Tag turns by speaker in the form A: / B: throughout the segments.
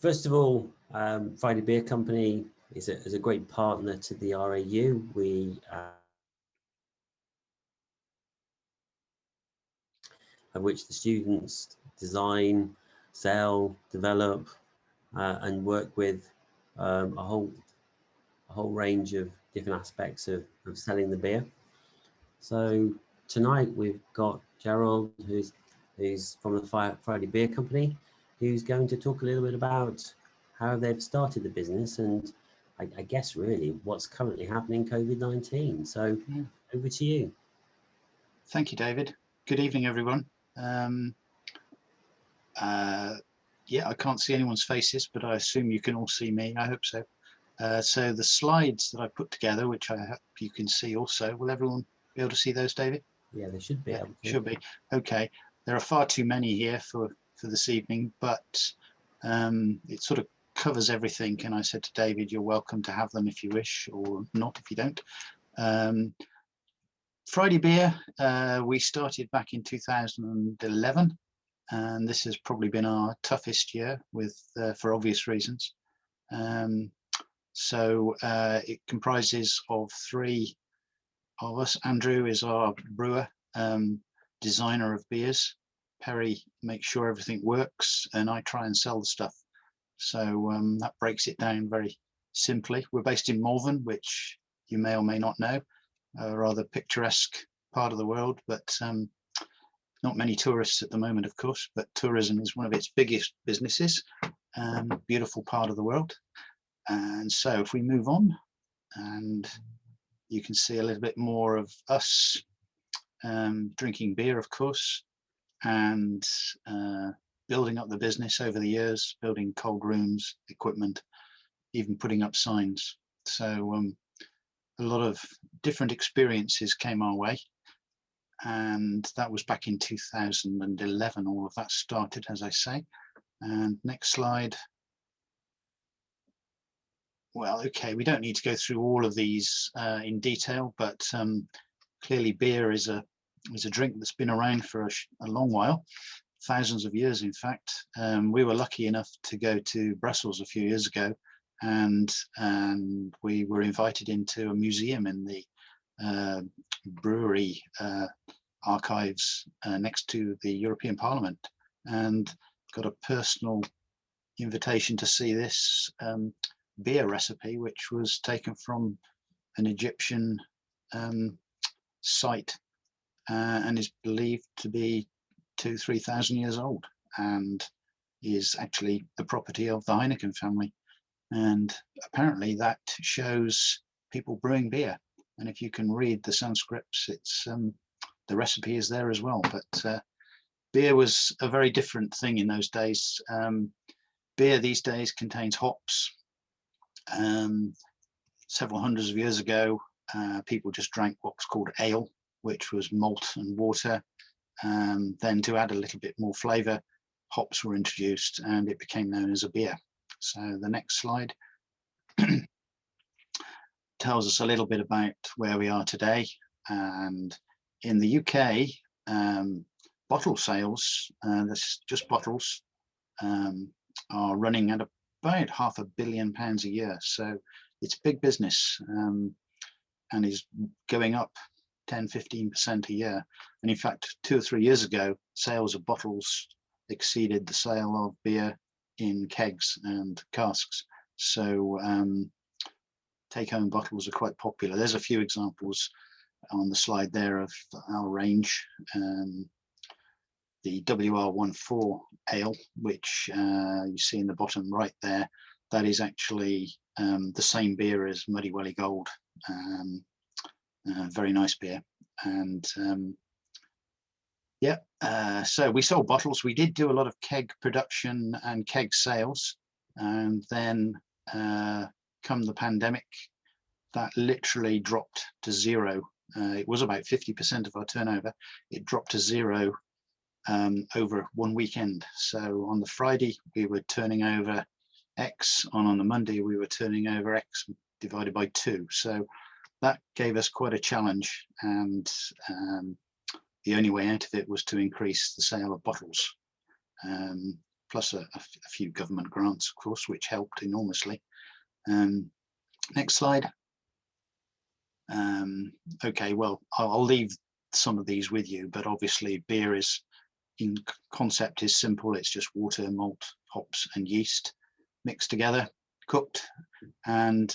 A: First of all, Friday Beer Company is a great partner to the RAU. We of which the students design, sell, develop, and work with a whole range of different aspects of selling the beer. So tonight we've got Gerald, who's from the Friday Beer Company, who's going to talk a little bit about how they've started the business and I guess really what's currently happening COVID-19. So over to you.
B: Thank you, David. Good evening, everyone. Yeah, I can't see anyone's faces, but I assume you can all see me. I hope so. So the slides that I put together, which I hope you can see also, will everyone be able to see those, David?
A: Yeah, they should be.
B: Yeah, should be. Okay. There are far too many here for this evening, but it sort of covers everything. And I said to David, you're welcome to have them if you wish, or not if you don't. Friday Beer, we started back in 2011, and this has probably been our toughest year with for obvious reasons. So it comprises of three of us. Andrew is our brewer, designer of beers. Perry makes sure everything works, and I try and sell the stuff. So that breaks it down very simply. We're based in Malvern, which you may or may not know, a rather picturesque part of the world, but not many tourists at the moment, of course, but tourism is one of its biggest businesses, beautiful part of the world. And so if we move on, and you can see a little bit more of us drinking beer, of course, and building up the business over the years, building cold rooms, equipment, even putting up signs. So a lot of different experiences came our way, and that was back in 2011. All of that started, as I say. And next slide. Well, okay, we don't need to go through all of these in detail, but clearly beer is a drink that's been around for a long while, thousands of years, in fact. We were lucky enough to go to Brussels a few years ago, and we were invited into a museum in the brewery archives next to the European Parliament, and got a personal invitation to see this beer recipe, which was taken from an Egyptian site and is believed to be 2,000–3,000 years old, and is actually the property of the Heineken family. And apparently that shows people brewing beer. And if you can read the Sanscripts, it's the recipe is there as well. But beer was a very different thing in those days. Beer these days contains hops. Several hundreds of years ago, people just drank what's called ale, which was malt and water. Then to add a little bit more flavor, hops were introduced and it became known as a beer. So the next slide tells us a little bit about where we are today. And in the UK, bottle sales, that's just bottles, are running at about £500 million a year. So it's big business, and is going up 10–15% a year. And in fact, 2 or 3 years ago, sales of bottles exceeded the sale of beer in kegs and casks. So take-home bottles are quite popular. There's a few examples on the slide there of our range. The WR14 Ale, which you see in the bottom right there, that is actually the same beer as Muddy Welly Gold. Very nice beer. And yeah, so we sold bottles. We did do a lot of keg production and keg sales, and then come the pandemic, that literally dropped to zero. It was about 50% of our turnover. It dropped to zero over one weekend. So on the Friday we were turning over X, on the Monday we were turning over X divided by 2. So that gave us quite a challenge, and the only way out of it was to increase the sale of bottles. plus a few government grants, of course, which helped enormously. Next slide. Okay, well, I'll leave some of these with you, but obviously beer is, in concept, is simple. It's just water, malt, hops and yeast mixed together, cooked, and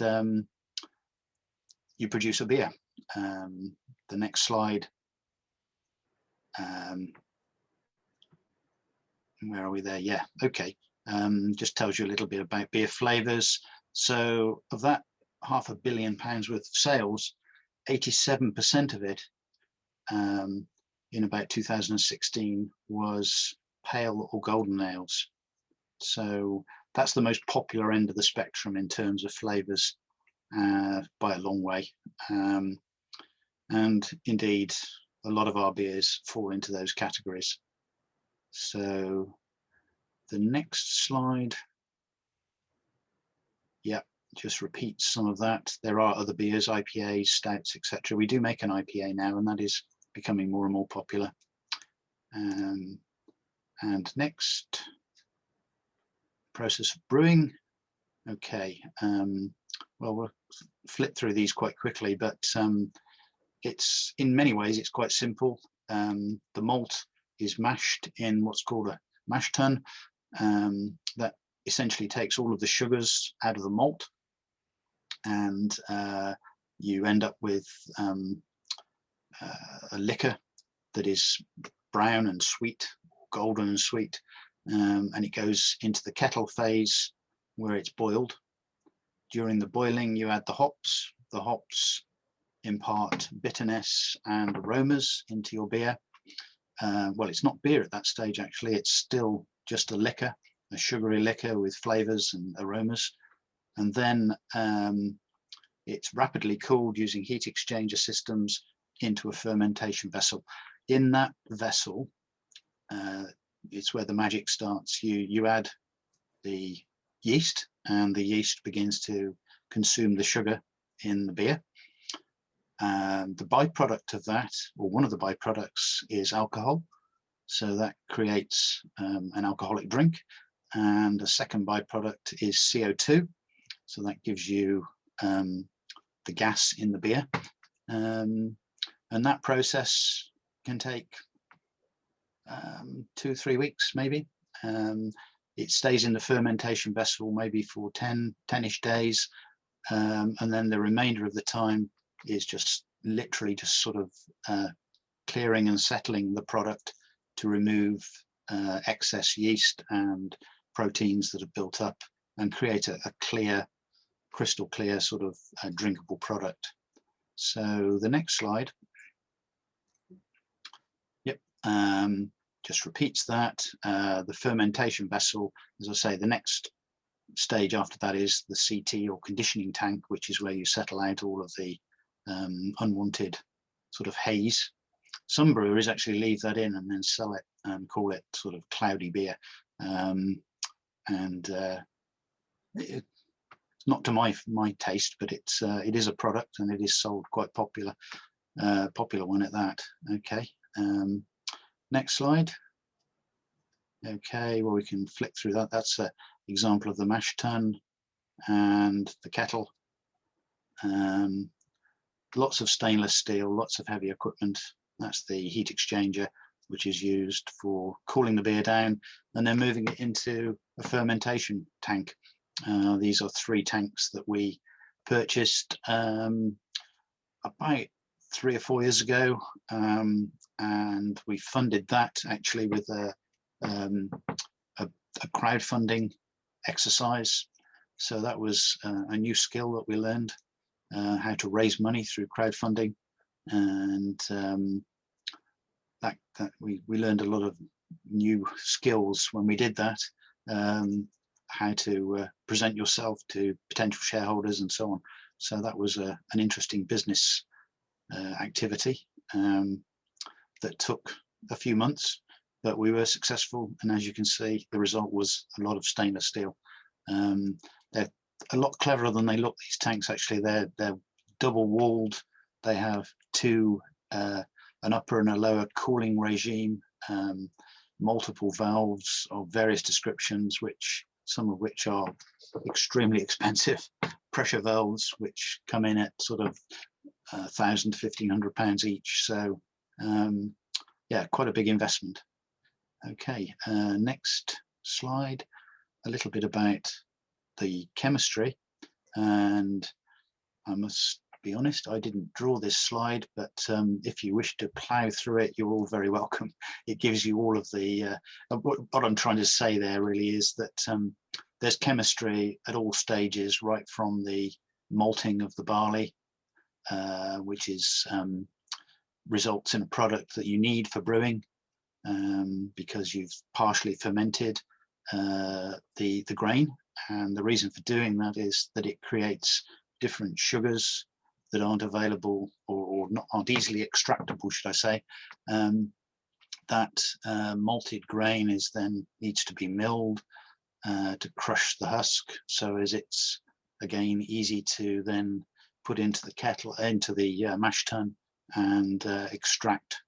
B: you produce a beer. The next slide. Where are we there? Yeah, okay. Just tells you a little bit about beer flavors. So of that £500 million worth of sales, 87% of it in about 2016 was pale or golden ales. So that's the most popular end of the spectrum in terms of flavors by a long way. And indeed, a lot of our beers fall into those categories. So the next slide, yeah, just repeats some of that. There are other beers, IPAs, stouts, etc. We do make an IPA now, and that is becoming more and more popular. And next, process of brewing. Okay, well, we'll flip through these quite quickly, but it's, in many ways, it's quite simple. The malt is mashed in what's called a mash tun. That essentially takes all of the sugars out of the malt, and you end up with a liquor that is brown and sweet, golden and sweet, and it goes into the kettle phase where it's boiled. During the boiling, you add the hops. The hops impart bitterness and aromas into your beer. Well, it's not beer at that stage, actually. It's still just a liquor, a sugary liquor with flavors and aromas. And then it's rapidly cooled using heat exchanger systems into a fermentation vessel. In that vessel, it's where the magic starts. You add the yeast, and the yeast begins to consume the sugar in the beer. The byproduct of that, or one of the byproducts, is alcohol. So that creates an alcoholic drink. And the second byproduct is CO2. So that gives you the gas in the beer. And that process can take 2-3 weeks, maybe. It stays in the fermentation vessel maybe for 10-ish days. And then the remainder of the time is just literally just sort of clearing and settling the product to remove excess yeast and proteins that have built up and create a clear, crystal clear sort of drinkable product. So the next slide. Yep, just repeats that. The fermentation vessel, as I say, the next stage after that is the CT, or conditioning tank, which is where you settle out all of the unwanted sort of haze. Some breweries actually leave that in and then sell it and call it sort of cloudy beer. It's not to my taste, but it is a product, and it is sold quite popular one at that. Okay, next slide. Okay, well, we can flick through that. That's an example of the mash tun and the kettle. Lots of stainless steel, lots of heavy equipment. That's the heat exchanger, which is used for cooling the beer down and then moving it into a fermentation tank. These are 3 tanks that we purchased about 3 or 4 years ago, and we funded that actually with a crowdfunding exercise. So that was a new skill that we learned, how to raise money through crowdfunding, and that we learned a lot of new skills when we did that, how to present yourself to potential shareholders and so on. So that was an interesting business activity that took a few months, but we were successful. And as you can see, the result was a lot of stainless steel. They're a lot cleverer than they look, these tanks. Actually, they're double walled. They have an upper and a lower cooling regime. multiple valves of various descriptions, some of which are extremely expensive. Pressure valves, which come in at sort of £1,000 to £1,500 each. So yeah, quite a big investment. Okay, next slide. A little bit about the chemistry, and I must be honest, I didn't draw this slide, but if you wish to plow through it, you're all very welcome. It gives you all of the what I'm trying to say there really is that there's chemistry at all stages, right from the malting of the barley, which is results in a product that you need for brewing, because you've partially fermented the grain, and the reason for doing that is that it creates different sugars that aren't available or aren't easily extractable, should I say. That malted grain is then needs to be milled to crush the husk, so as it's again easy to then put into the kettle, into the mash tun, and extract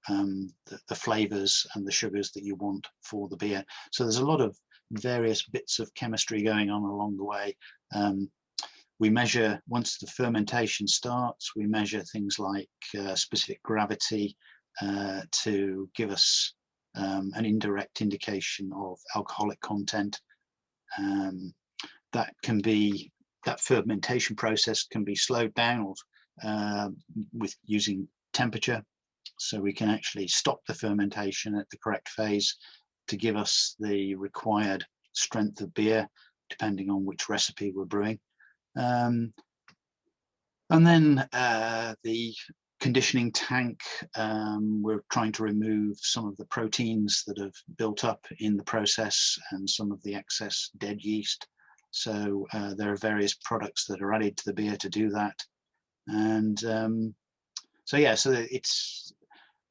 B: the flavors and the sugars that you want for the beer. So there's a lot of various bits of chemistry going on along the way. We measure, once the fermentation starts, we measure things like specific gravity to give us an indirect indication of alcoholic content. That fermentation process can be slowed down with using temperature, so we can actually stop the fermentation at the correct phase to give us the required strength of beer, depending on which recipe we're brewing. And then the conditioning tank, we're trying to remove some of the proteins that have built up in the process and some of the excess dead yeast. So there are various products that are added to the beer to do that. And so yeah, so it's,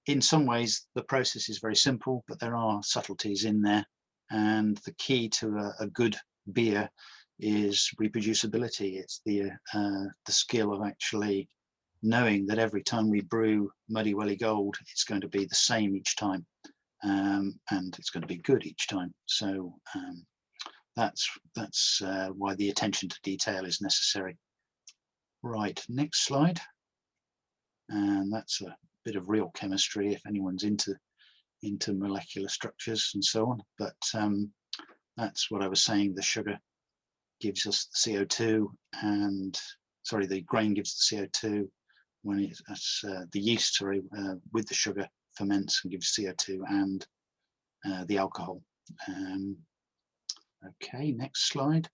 B: in some ways the process is very simple, but there are subtleties in there. And the key to a good beer is reproducibility. It's the skill of actually knowing that every time we brew Muddy Welly Gold, it's going to be the same each time, and it's going to be good each time. So that's why the attention to detail is necessary. Right, next slide. And that's a bit of real chemistry if anyone's into molecular structures and so on. But that's what I was saying. The sugar gives us the CO2, and sorry, the grain gives the CO2 when it's the yeast, sorry, with the sugar ferments and gives CO2 and the alcohol. Okay, next slide.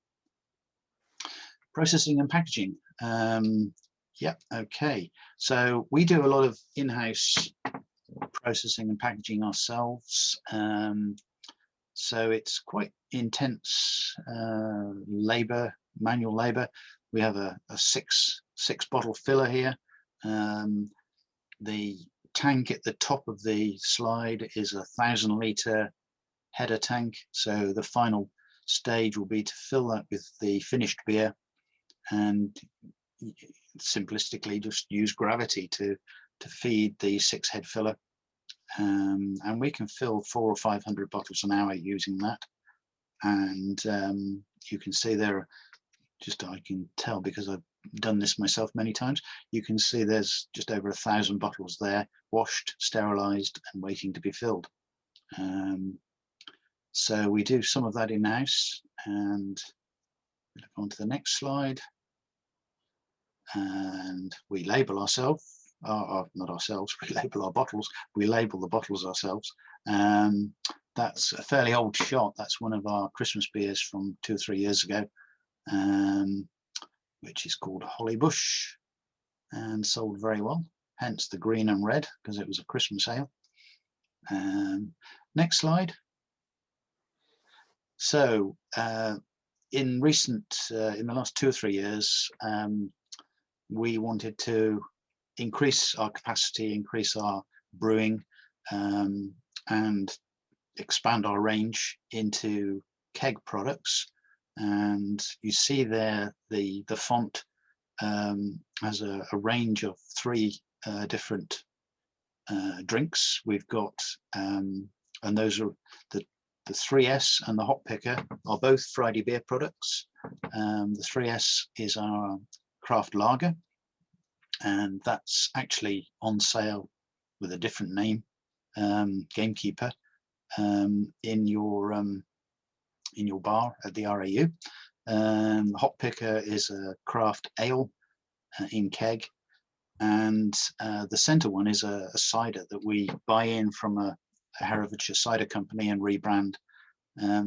B: Processing and packaging. Yep, okay. So we do a lot of in-house processing and packaging ourselves. So it's quite intense labor, manual labor. We have a six bottle filler here. The tank at the top of the slide is a 1,000 litre header tank. So the final stage will be to fill that with the finished beer, and simplistically just use gravity to feed the 6-head filler. And we can fill 400 or 500 bottles an hour using that. And you can see there, just I can tell because I've done this myself many times, you can see there's just over 1,000 bottles there, washed, sterilized and waiting to be filled. So we do some of that in-house, and look on to the next slide. And we label ourselves, not ourselves, we label our bottles, we label the bottles ourselves. That's a fairly old shot. That's one of our Christmas beers from 2 or 3 years ago, which is called Holly Bush, and sold very well, hence the green and red, because it was a Christmas ale. Next slide. So in the last 2 or 3 years, we wanted to increase our capacity, increase our brewing, and expand our range into keg products. And you see there the font has a range of 3 different drinks. We've got and those are the 3S and the Hop Picker are both Friday Beer products. The 3S is our craft lager, and that's actually on sale with a different name, Gamekeeper, in your bar at the RAU. Hop Picker is a craft ale in keg, and the centre one is a cider that we buy in from a Herefordshire cider company and rebrand.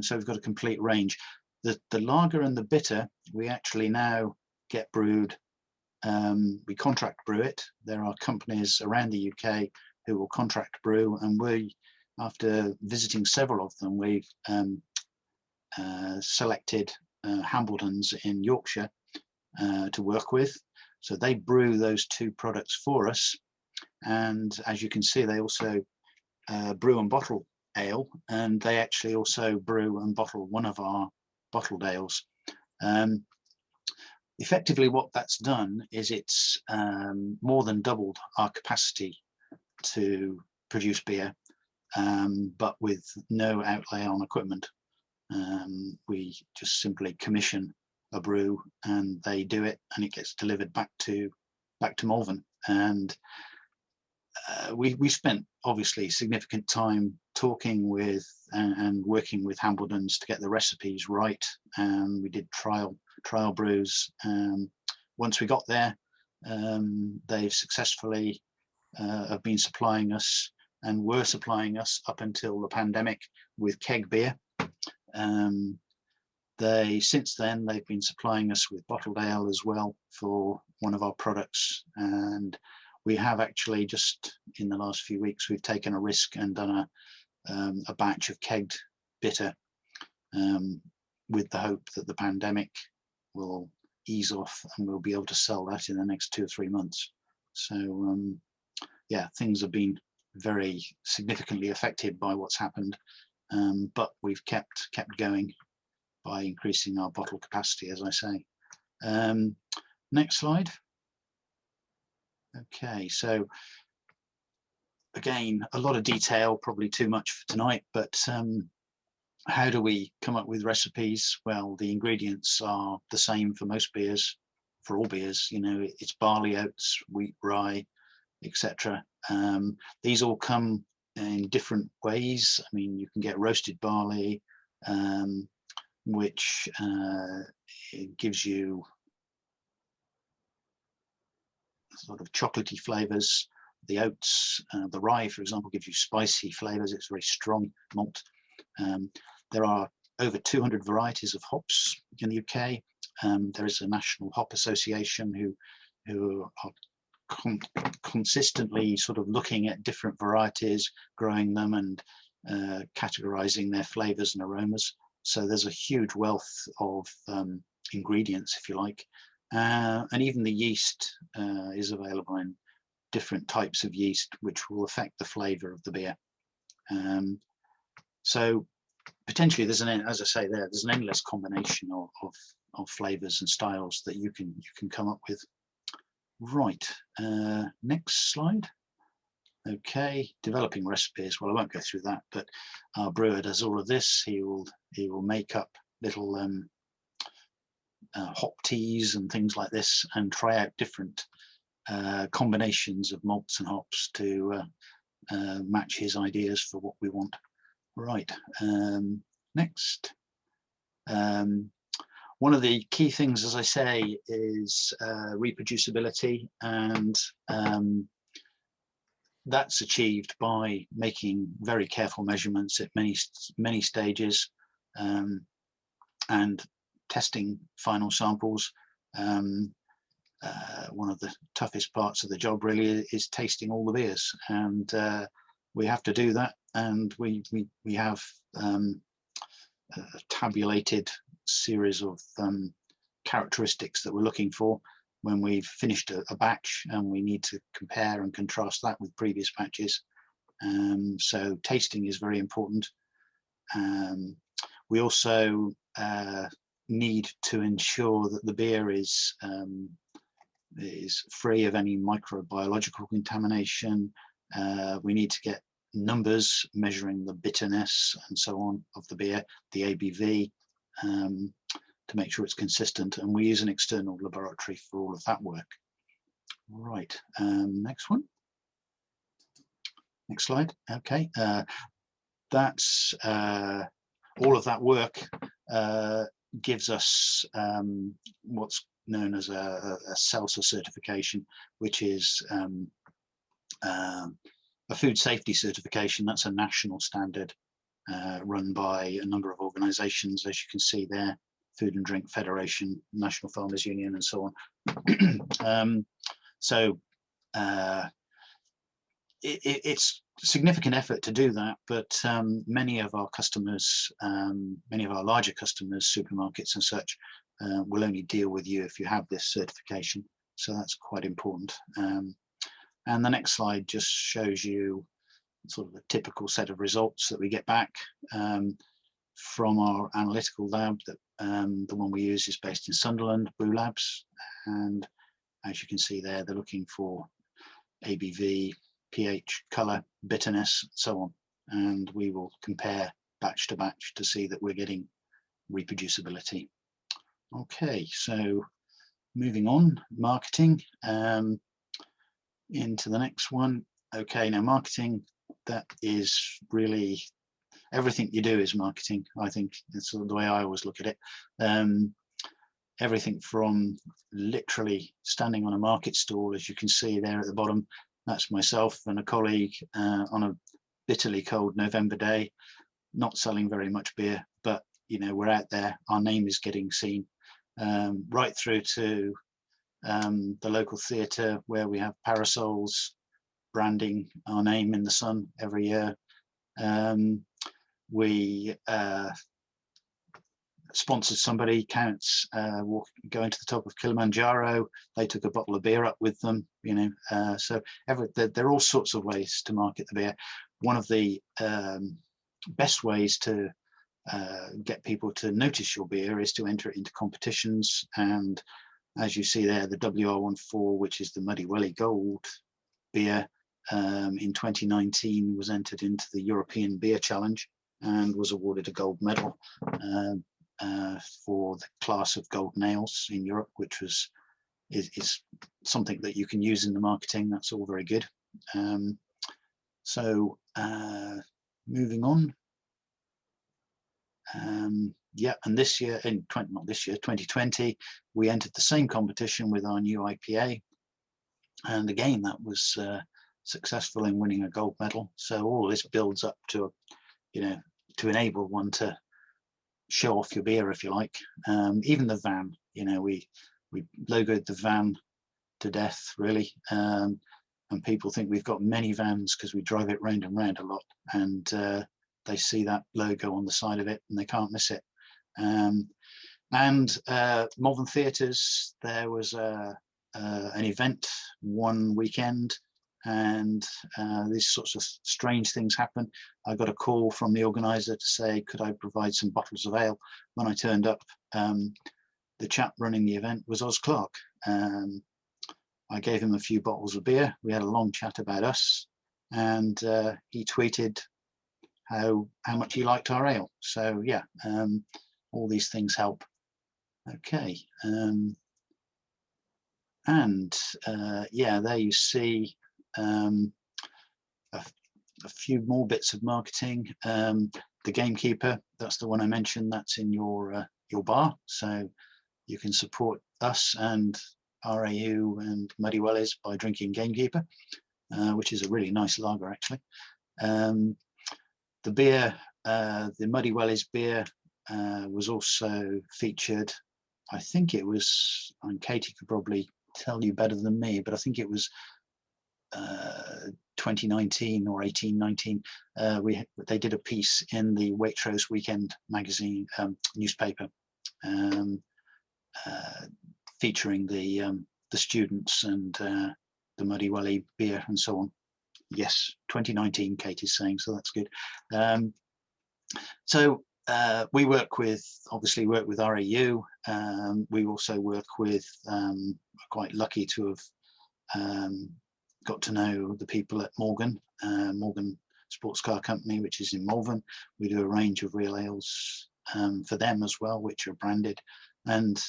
B: So we've got a complete range. The lager and the bitter we actually now get brewed. We contract brew it. There are companies around the UK who will contract brew, and we, after visiting several of them, we've selected Hambledon's in Yorkshire to work with. So they brew those two products for us, and as you can see, they also brew and bottle ale, and they actually also brew and bottle one of our bottled ales. Effectively, what that's done is it's more than doubled our capacity to produce beer, but with no outlay on equipment. We just simply commission a brew, and they do it, and it gets delivered back to Malvern. And we spent obviously significant time talking with and working with Hambledon's to get the recipes right, and we did trial brews. Once we got there, they've successfully have been supplying us, and were supplying us up until the pandemic, with keg beer. Since then they've been supplying us with bottled ale as well for one of our products, and we have actually just in the last few weeks we've taken a risk and done a batch of kegged bitter, with the hope that the pandemic will ease off and we'll be able to sell that in the next 2 or 3 months. So yeah, things have been very significantly affected by what's happened, but we've kept going by increasing our bottle capacity, as I say. Next slide. Okay, so again, a lot of detail, probably too much for tonight, but how do we come up with recipes? Well, the ingredients are the same for most beers, for all beers. You know, it's barley, oats, wheat, rye, etc. These all come in different ways. I mean, you can get roasted barley, which it gives you sort of chocolatey flavors. The oats, the rye, for example, gives you spicy flavors. It's very strong malt. There are over 200 varieties of hops in the UK. There is a National Hop Association who are consistently sort of looking at different varieties, growing them, and categorizing their flavors and aromas. So there's a huge wealth of ingredients, if you like, and even the yeast is available in different types of yeast, which will affect the flavor of the beer. So potentially there's as I say, there's an endless combination of flavors and styles that you can come up with. Right, next slide. Okay, developing recipes. Well, I won't go through that, but our brewer does all of this. He will make up little hop teas and things like this, and try out different combinations of malts and hops to match his ideas for what we want. Right, next. One of the key things, as I say, is reproducibility, and that's achieved by making very careful measurements at many stages, and testing final samples. One of the toughest parts of the job really is tasting all the beers, and we have to do that, and we have a tabulated series of characteristics that we're looking for when we've finished a batch, and we need to compare and contrast that with previous batches. So tasting is very important. We also need to ensure that the beer is free of any microbiological contamination. We need to get numbers measuring the bitterness and so on of the beer, the ABV, to make sure it's consistent. And we use an external laboratory for all of that work. Right, next one. Next slide. Okay, that's all of that work gives us what's known as a CELSA certification, which is a food safety certification. That's a national standard run by a number of organisations, as you can see there: Food and Drink Federation, National Farmers Union, and so on. It's significant effort to do that, but many of our customers, many of our larger customers, supermarkets and such, will only deal with you if you have this certification. So that's quite important. And the next slide just shows you sort of a typical set of results that we get back from our analytical lab. That the one we use is based in Sunderland, Brew Labs, and as you can see there, they're looking for ABV, pH, colour, bitterness, so on, and we will compare batch to batch to see that we're getting reproducibility. Okay, so moving on, marketing, into the next one. Okay, now marketing, that is really everything you do is marketing. I think that's the way I always look at it. Everything from literally standing on a market stall, as you can see there at the bottom. That's myself and a colleague on a bitterly cold November day, not selling very much beer, but you know, we're out there, our name is getting seen, right through to the local theatre where we have parasols branding our name in the sun every year. We sponsored somebody, Counts, going to the top of Kilimanjaro. They took a bottle of beer up with them, you know. So there are all sorts of ways to market the beer. One of the best ways to get people to notice your beer is to enter it into competitions. And as you see there, the WR14, which is the Muddy Welly Gold beer, in 2019 was entered into the European Beer Challenge and was awarded a gold medal for the class of golden ales in Europe, which is something that you can use in the marketing. That's all very good. So moving on. Yeah, and this year, not this year, 2020, we entered the same competition with our new IPA, and again that was successful in winning a gold medal. So all this builds up to, you know, to enable one to show off your beer, if you like. Even the van, you know, we logoed the van to death, really, and people think we've got many vans because we drive it round and round a lot, and they see that logo on the side of it and they can't miss it. And Malvern Theatres, there was an event one weekend, and these sorts of strange things happen. I got a call from the organizer to say, could I provide some bottles of ale? When I turned up, the chap running the event was Oz Clarke. I gave him a few bottles of beer. We had a long chat about us, and he tweeted how much he liked our ale. So yeah, all these things help. Okay, yeah, there you see a few more bits of marketing. The Gamekeeper, that's the one I mentioned, that's in your bar, so you can support us and RAU and Muddy Wellies by drinking Gamekeeper, which is a really nice lager, actually. The beer, the Muddy Wellies beer, was also featured. I think it was, and Katie could probably tell you better than me, but I think it was 2019 or 18-19. They did a piece in the Waitrose Weekend magazine newspaper, featuring the students and the Muddy Welly beer and so on. Yes, 2019, Katie's saying, so that's good. So we obviously work with RAU. We also work with, quite lucky to have got to know the people at Morgan sports car company, which is in Malvern. We do a range of real ales for them as well, which are branded. And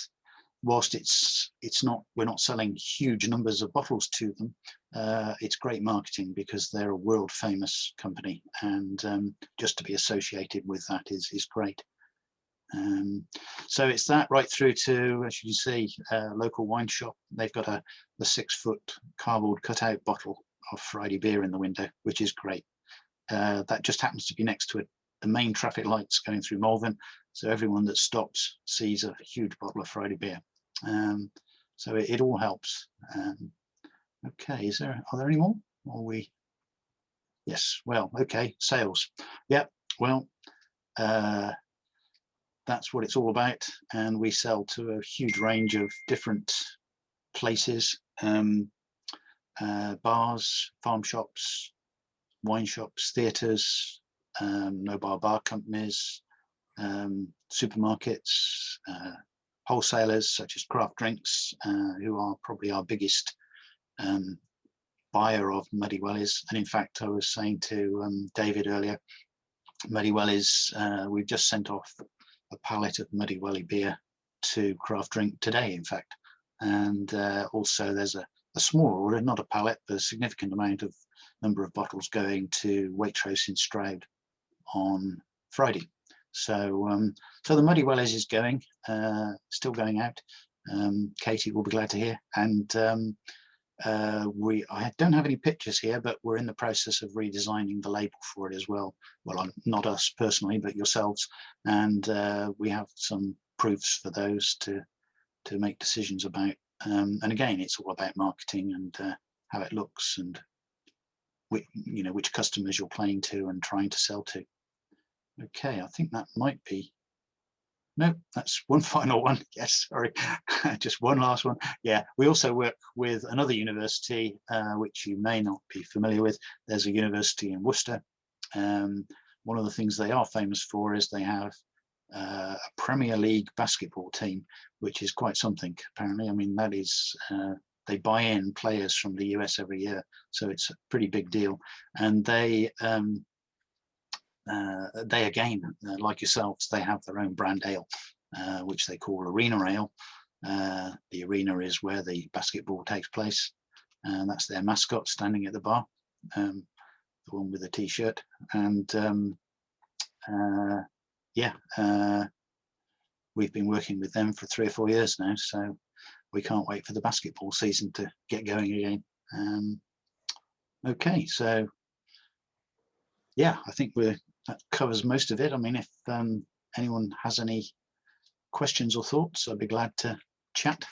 B: whilst we're not selling huge numbers of bottles to them, it's great marketing because they're a world famous company, and just to be associated with that is great. So it's that right through to, as you can see, local wine shop. They've got the 6-foot cardboard cutout bottle of Friday beer in the window, which is great. That just happens to be next to the main traffic lights going through Malvern, so everyone that stops sees a huge bottle of Friday beer. So it all helps. Okay, are there any more? Yes, well, okay, sales. Yeah, well, that's what it's all about, and we sell to a huge range of different places, bars, farm shops, wine shops, theatres, mobile bar companies, supermarkets, wholesalers such as craft drinks, who are probably our biggest buyer of Muddy Wellies. And in fact, I was saying to David earlier, Muddy Wellies, we've just sent off a pallet of Muddy Welly beer to Craft Drink today, in fact. And also there's a smaller order, not a pallet, but a significant number of bottles going to Waitrose in Stroud on Friday. So so the Muddy Wellies is going, still going out. Katie will be glad to hear. And I don't have any pictures here, but we're in the process of redesigning the label for it as well. Well, not us personally, but yourselves. And we have some proofs for those to make decisions about. And again, it's all about marketing and how it looks and which customers you're playing to and trying to sell to. Okay, I think that might be. No, that's one final one. Yes, sorry, just one last one. Yeah, we also work with another university, which you may not be familiar with. There's a university in Worcester. One of the things they are famous for is they have a Premier League basketball team, which is quite something, apparently. I mean, that is, they buy in players from the US every year, so it's a pretty big deal. And they again, like yourselves, they have their own brand ale, which they call Arena Ale. The arena is where the basketball takes place, and that's their mascot standing at the bar, the one with the t-shirt. And we've been working with them for 3 or 4 years now, so we can't wait for the basketball season to get going again. Okay, so yeah, I think that covers most of it. I mean, if anyone has any questions or thoughts, I'd be glad to chat.